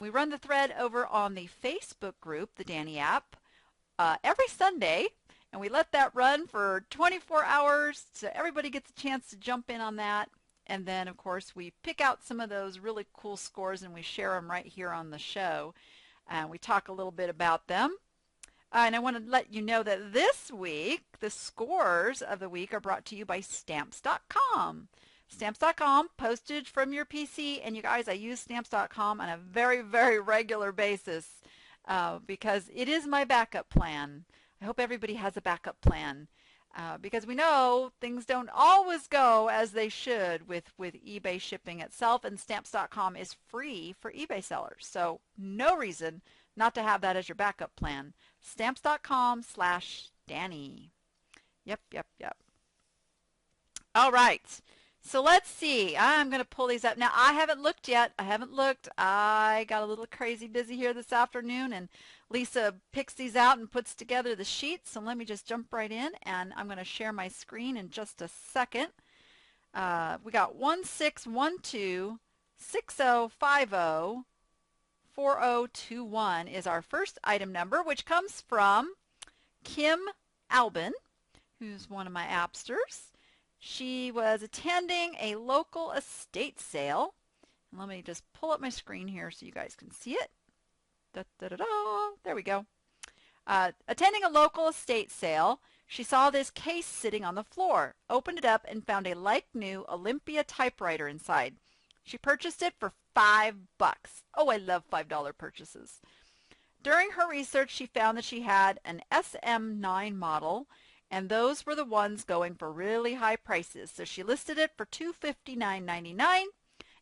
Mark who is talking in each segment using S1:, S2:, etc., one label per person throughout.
S1: We run the thread over on the Facebook group, the Danni App, every Sunday, and we let that run for 24 hours so everybody gets a chance to jump in on that. And then, of course, we pick out some of those really cool scores and we share them right here on the show. And we talk a little bit about them. And I want to let you know that this week, the scores of the week are brought to you by Stamps.com. Stamps.com, postage from your PC. And you guys, I use Stamps.com on a very, very regular basis because it is my backup plan. I hope everybody has a backup plan because we know things don't always go as they should with eBay shipping itself, and Stamps.com is free for eBay sellers. So no reason not to have that as your backup plan. Stamps.com/Danni. Yep, yep, yep. All right. So let's see. I'm going to pull these up. Now, I haven't looked yet. I haven't looked. I got a little crazy busy here this afternoon, and Lisa picks these out and puts together the sheets. So let me just jump right in, and I'm going to share my screen in just a second. We got 161260504021 is our first item number, which comes from Kim Albin, who's one of my appsters. She was attending a local estate sale. And let me just pull up my screen here so you guys can see it. Da, da, da, da. There we go. Attending a local estate sale, she saw this case sitting on the floor, opened it up, and found a like-new Olympia typewriter inside. She purchased it for $5. Oh, I love $5 purchases. During her research, she found that she had an SM9 model, and those were the ones going for really high prices. So she listed it for $259.99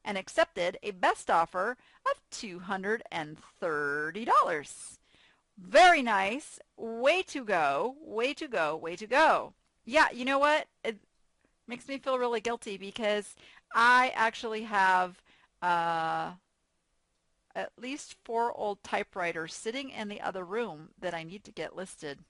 S1: and accepted a best offer of $230. Very nice. Way to go. Way to go. Way to go. Yeah, you know what? It makes me feel really guilty because I actually have at least 4 old typewriters sitting in the other room that I need to get listed.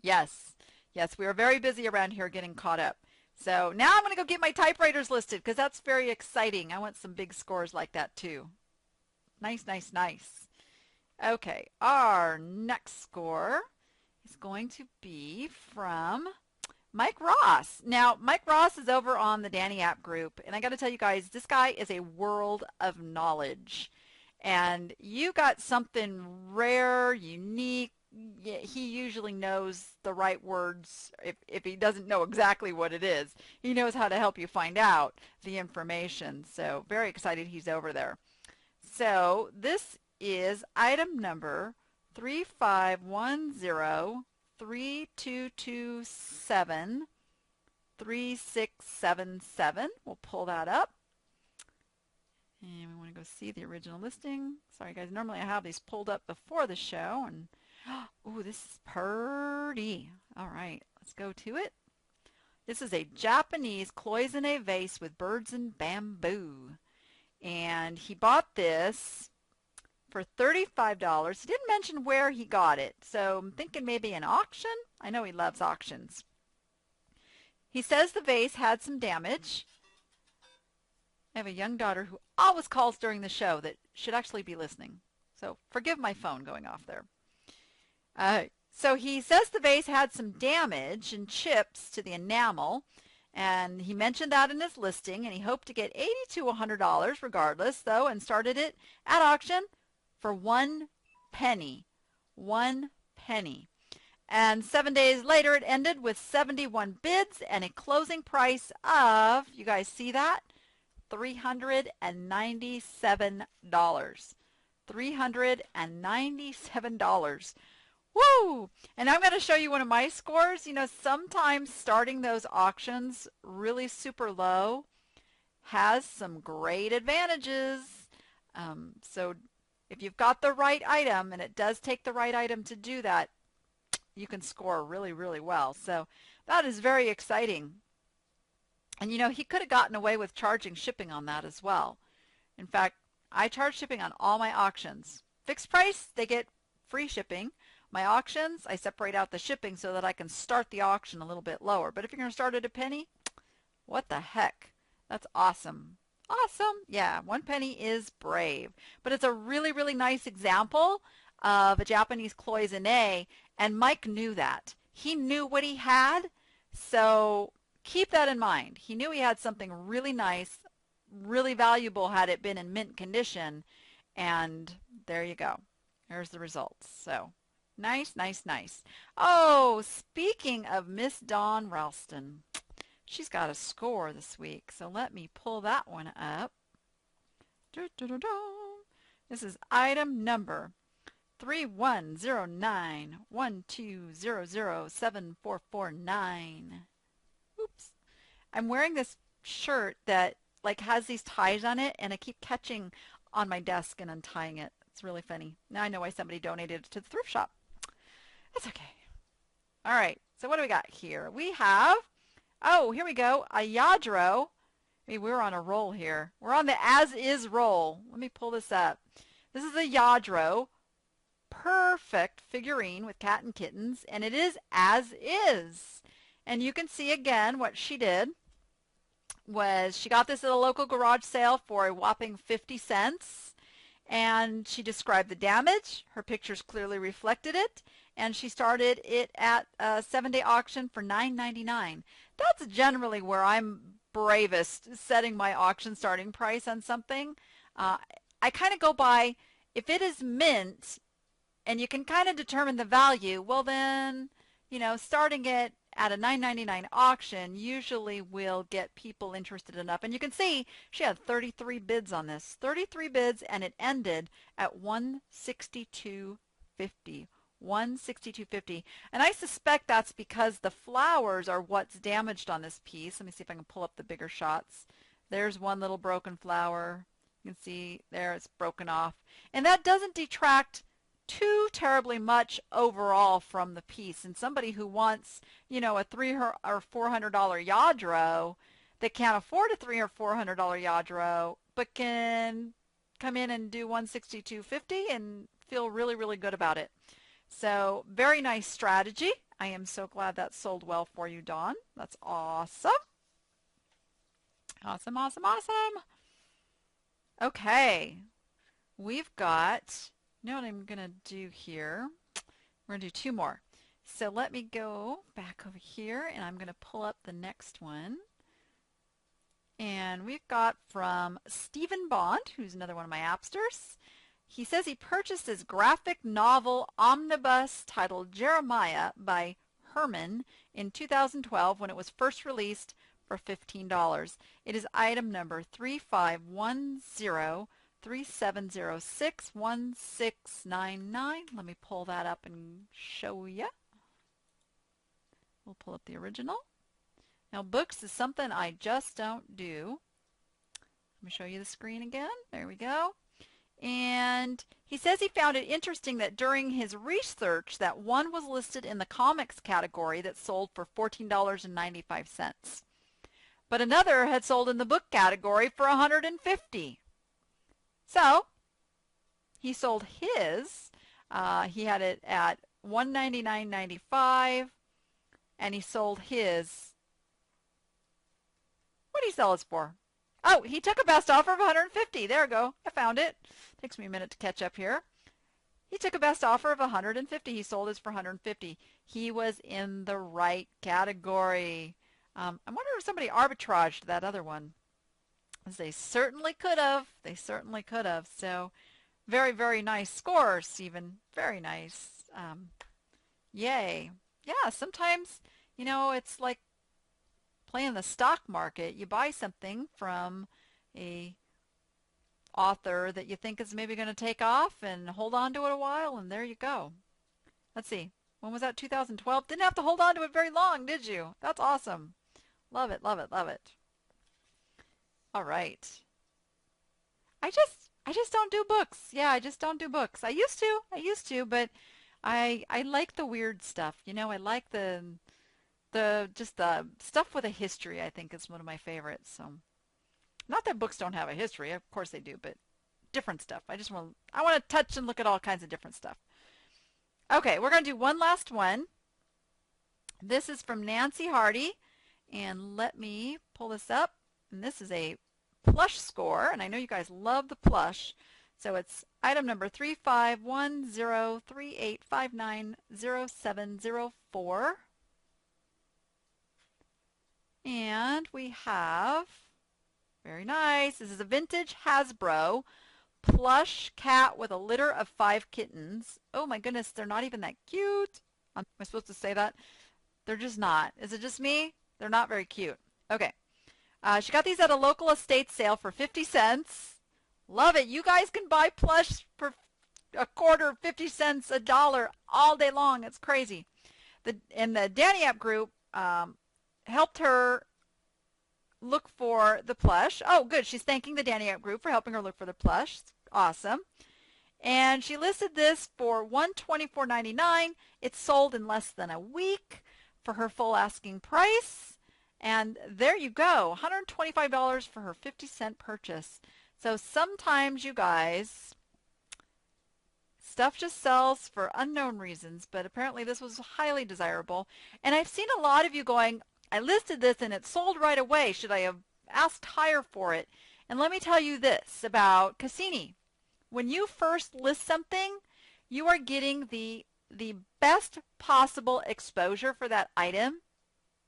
S1: Yes, yes, we are very busy around here getting caught up. So now I'm going to go get my typewriters listed because that's very exciting. I want some big scores like that too. Nice, nice, nice. Okay, our next score is going to be from Mike Ross. Now, Mike Ross is over on the Danni App group, and I got to tell you guys, this guy is a world of knowledge. And you got something rare, unique. Yeah, he usually knows the right words. If he doesn't know exactly what it is, he knows how to help you find out the information. So very excited he's over there. So this is item number 351032273677. We'll pull that up. And we want to go see the original listing. Sorry guys, normally I have these pulled up before the show, and ooh, this is pretty. All right, let's go to it. This is a Japanese cloisonne vase with birds and bamboo. And he bought this for $35. He didn't mention where he got it, so I'm thinking maybe an auction. I know he loves auctions. He says the vase had some damage. I have a young daughter who always calls during the show that should actually be listening. So forgive my phone going off there. So he says the vase had some damage and chips to the enamel, and he mentioned that in his listing, and he hoped to get $80 to $100 regardless, though, and started it at auction for 1 penny. 1 penny. And 7 days later, it ended with 71 bids and a closing price of, you guys see that? $397. $397. Woo! And I'm going to show you one of my scores. You know, sometimes starting those auctions really super low has some great advantages. So if you've got the right item, and it does take the right item to do that, you can score really, really well. So that is very exciting. And you know, he could have gotten away with charging shipping on that as well. In fact, I charge shipping on all my auctions. Fixed price, they get free shipping. My auctions, I separate out the shipping so that I can start the auction a little bit lower. But if you're going to start at a penny, what the heck? That's awesome. Awesome. Yeah, 1 penny is brave. But it's a really, really nice example of a Japanese cloisonne, and Mike knew that. He knew what he had, so keep that in mind. He knew he had something really nice, really valuable had it been in mint condition, and there you go. There's the results. So nice, nice, nice. Oh, speaking of Miss Dawn Ralston, she's got a score this week, so let me pull that one up. This is item number 310912007449. Oops. I'm wearing this shirt that like has these ties on it, and I keep catching on my desk and untying it. It's really funny. Now I know why somebody donated it to the thrift shop. That's okay. All right. So what do we got here? We have, oh, here we go, a Yadro. Hey, we're on a roll here. We're on the as-is roll. Let me pull this up. This is a Yadro perfect figurine with cat and kittens, and it is as is. And you can see again what she did was she got this at a local garage sale for a whopping 50 cents. And she described the damage. Her pictures clearly reflected it. And she started it at a 7-day auction for $9.99. That's generally where I'm bravest, setting my auction starting price on something. I kind of go by, if it is mint and you can kind of determine the value, well then, starting it at a $9.99 auction usually will get people interested enough. And you can see she had 33 bids on this. 33 bids, and it ended at $162.50. $162.50. And I suspect that's because the flowers are what's damaged on this piece. Let me see if I can pull up the bigger shots. There's one little broken flower. You can see there it's broken off. And that doesn't detract too terribly much overall from the piece. And somebody who wants, a $300 or $400 Yadro that can't afford a $300 or $400 Yadro, but can come in and do $162.50 and feel really, really good about it. So very nice strategy. I am so glad that sold well for you, Dawn. That's awesome. Awesome, awesome, awesome. Okay, we've got, you know what I'm going to do here? We're going to do two more. So let me go back over here, and I'm going to pull up the next one. And we've got from Stephen Bond, who's another one of my appsters. He says he purchased his graphic novel omnibus titled Jeremiah by Herman in 2012 when it was first released for $15. It is item number 351037061699. Let me pull that up and show you. We'll pull up the original. Now, books is something I just don't do. Let me show you the screen again. There we go. And he says he found it interesting that during his research that one was listed in the comics category that sold for $14.95. But another had sold in the book category for $150. So he sold his. He had it at $199.95, and he sold his. What did he sell it for? Oh, he took a best offer of $150. There we go. I found it. Takes me a minute to catch up here. He took a best offer of $150. He sold his for $150. He was in the right category. I wonder if somebody arbitraged that other one. They certainly could have. They certainly could have. So very, very nice score, Stephen. Very nice. Yay. Yeah, sometimes, it's like playing the stock market. You buy something from a author that you think is maybe going to take off and hold on to it a while, and there you go. Let's see. When was that? 2012? Didn't have to hold on to it very long, did you? That's awesome. Love it, love it, love it. All right. I just don't do books. Yeah, I just don't do books. I used to, but I like the weird stuff. I like the stuff with a history. I think is one of my favorites. So, not that books don't have a history. Of course they do, but different stuff. I want to touch and look at all kinds of different stuff. Okay, we're going to do one last one. This is from Nancy Hardy, and let me pull this up. And this is a plush score, and I know you guys love the plush. So it's item number 351038590704. And we have, very nice, this is a vintage Hasbro plush cat with a litter of 5 kittens. Oh my goodness, they're not even that cute. Am I supposed to say that? They're just not. Is it just me? They're not very cute. Okay. She got these at a local estate sale for 50 cents. Love it. You guys can buy plush for a quarter, 50 cents, $1 all day long. It's crazy. And the Danni App group helped her look for the plush. Oh, good. She's thanking the Danni App group for helping her look for the plush. Awesome. And she listed this for $124.99. It sold in less than a week for her full asking price. And there you go, $125 for her 50-cent purchase. So sometimes, you guys, stuff just sells for unknown reasons, but apparently this was highly desirable. And I've seen a lot of you going, I listed this and it sold right away. Should I have asked higher for it? And let me tell you this about Cassini. When you first list something, you are getting the best possible exposure for that item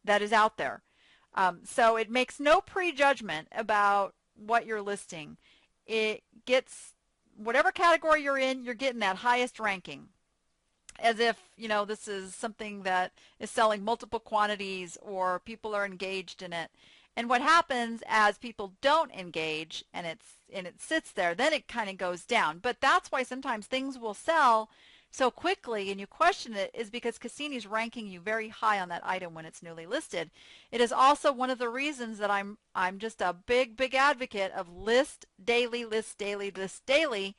S1: that is out there. So it makes no prejudgment about what you're listing. It gets, whatever category you're in, you're getting that highest ranking. As if, you know, this is something that is selling multiple quantities or people are engaged in it. And what happens as people don't engage and it sits there, then it kind of goes down. But that's why sometimes things will sell so quickly and you question it, is because Cassini's ranking you very high on that item when it's newly listed. It is also one of the reasons that I'm just a big advocate of list daily, list daily, list daily,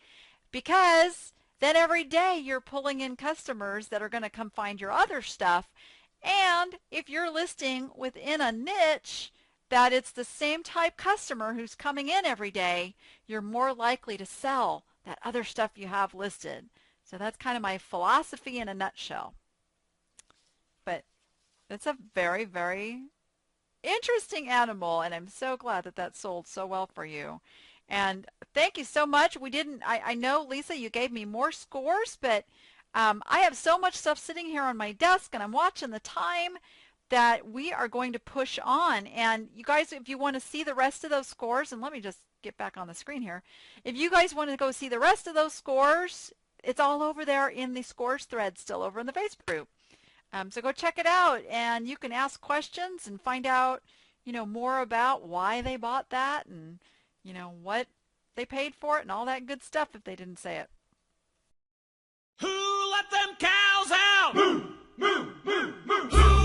S1: because then every day you're pulling in customers that are going to come find your other stuff. And if you're listing within a niche that it's the same type customer who's coming in every day, you're more likely to sell that other stuff you have listed. So that's kind of my philosophy in a nutshell. But it's a very, very interesting animal, and I'm so glad that that sold so well for you. And thank you so much. I know, Lisa, you gave me more scores, but I have so much stuff sitting here on my desk, and I'm watching the time that we are going to push on. And you guys, if you want to see the rest of those scores, and let me just get back on the screen here. If you guys want to go see the rest of those scores, it's all over there in the scores thread, still over in the Facebook group. So go check it out, and you can ask questions and find out, you know, more about why they bought that and, you know, what they paid for it and all that good stuff if they didn't say it.
S2: Who let them cows out? Moo, moo, moo, moo. Who